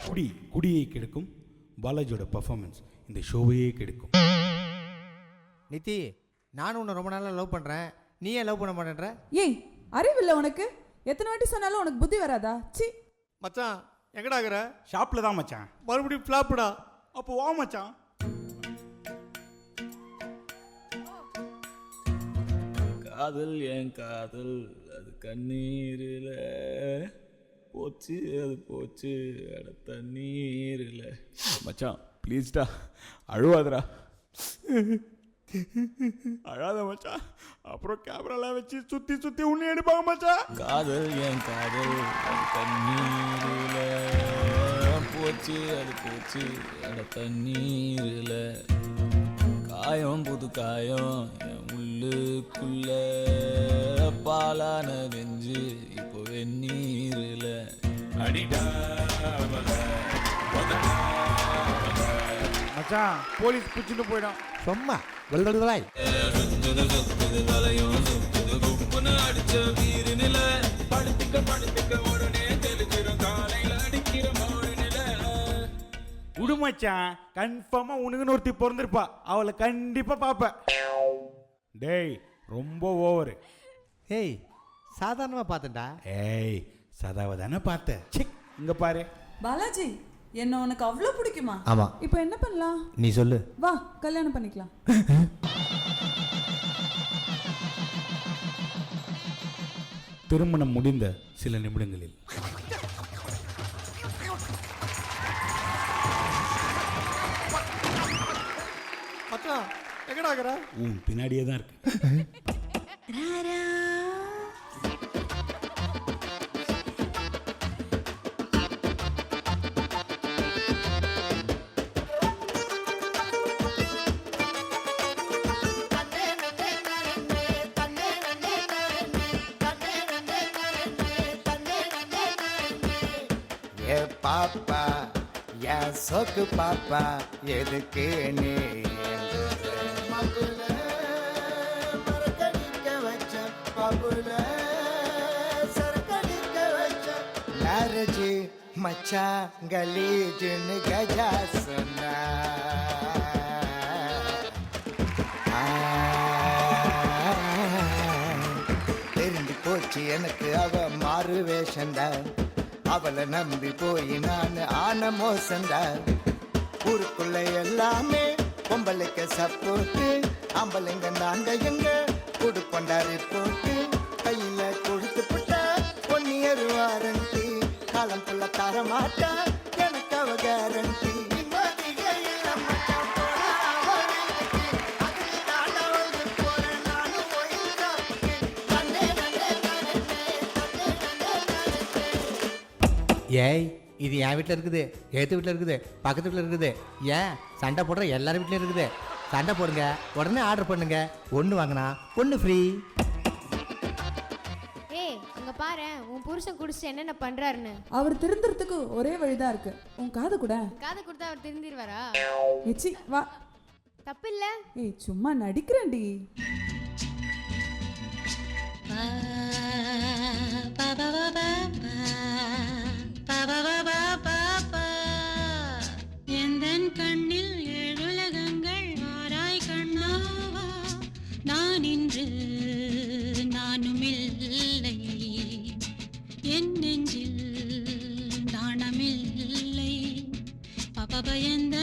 குடியை கெடுக்கும் பாலாஜியோட பர்ஃபார்மன்ஸ் இந்த ஷோவையே கெடுக்கும். நித்தி, நானும் உன்னை ரொம்ப நாளாக லவ் பண்ணுறேன், நீ ஏன் லவ் பண்ண மாட்டேன்ற? ஏய், அறிவில்லை உனக்கு? எத்தனை வாட்டி சொன்னாலும் உனக்கு புத்தி வராதா? சி மச்சான், எங்கடா இருக்கிற? ஷாப்பில் தான் மச்சான். மறுபடியும் ஃப்ளாப்புடா. அப்போ வா மச்சான். காதல் என் காதல் அது கண்ணீரில் போச்சு, அது போச்சு அட தண்ணீரில். மச்சான் ப்ளீஸ்டா, அழுவாதடா, அழாத மச்சான். அப்புறம் கேமராலாம் வச்சு சுற்றி சுற்றி உன்னை எடுப்பாங்க மச்சான். காதல் என் காதல் அது கண்ணீரில் போச்சு, அது போச்சு அட தண்ணீரில். காயம் புது காயம் என் உள்ளுக்குள்ள, பாலான வெஞ்சு இப்போ வெந்நீரில். மச்சான், போலீஸ் பிடிச்சிட்டு போயிடும். சும்மா வெள்ளை அடிச்ச வீரனில படுத்துக்க உடனே தெளிச்சிடும் காலையில் அடிக்கிற மோடனில. விடு மச்சான், கன்ஃபார்மா உனக்குன்னு ஒருத்தி பிறந்திருப்பா, அவளை கண்டிப்பா பாப்ப. டேய் ரொம்ப ஓவரு. ஏய், சாதாரணமாக பார்த்தேன்டா. ஏய் சதாவை தானே பார்த்த. சிக் இங்க பாரு. பாலாஜி, என்ன உனக்கு அவ்வளோ பிடிக்குமா? ஆமாம். இப்போ என்ன பண்ணலாம்? நீ சொல்லு. வா, கல்யாணம் பண்ணிக்கலாம். திருமணம் முடிந்த சில நிமிடங்களில் மச்சான், எங்கடா இருக்கிற? உன் பின்னாடியே தான் இருக்கு. ஏ பாப்பா, ஏ சொக்கு பாப்பா, எதுக்கு நீ மகுல மரக்கடிக்க வச்ச பகுல சரக்கடிக்க வச்ச மேரேஜ் மச்சா கலீஜுன்னு கஜா சொன்னா. தெரிஞ்சு போச்சு எனக்கு அவ மாறு வேஷந்தா, அவளை நம்பி போய் நான் ஆன மோசந்தா. ஊருக்குள்ள எல்லாமே பொம்பளைக்கு சப்போர்ட்டு, ஆம்பளைங்க நாங்க எங்க கொடுப்பண்டாரி போட்டு. கையில கொடுத்து போட்டா 1 year வாரண்டி, காலம் புள்ள தர மாட்டா எனக்கு அவ கேரண்டி. ஏய், இது என் வீட்டில் இருக்குது, ஏற்று வீட்டில் இருக்குது, பக்கத்து வீட்டில் இருக்குது. ஏன் சண்டை போடுற எல்லாரும் வீட்லையும் இருக்குது. சண்டை போடுங்க, உடனே ஆர்டர் பண்ணுங்க. ஒன்று வாங்கினா ஒன்று ஃப்ரீ. ஏய், அங்க பாரு, உன் புருஷன் குடிச்சு என்னென்ன பண்றாருன்னு. அவர் திருந்துறதுக்கு ஒரே வழிதான் இருக்கு. உன் காது கூட. காதை கொடுத்தா அவர் திருந்திருவாரா? எச்சி வா. தப்பு இல்ல. ஏய், சும்மா நடிக்கிறேன்டி. எந்தன் கண்ணில் 7 உலகங்கள் ஆராய் கண்ணாவா, நான் இன்று நானும் இல்லை, என் நெஞ்சில் நாணமில்லை. பாபா எந்த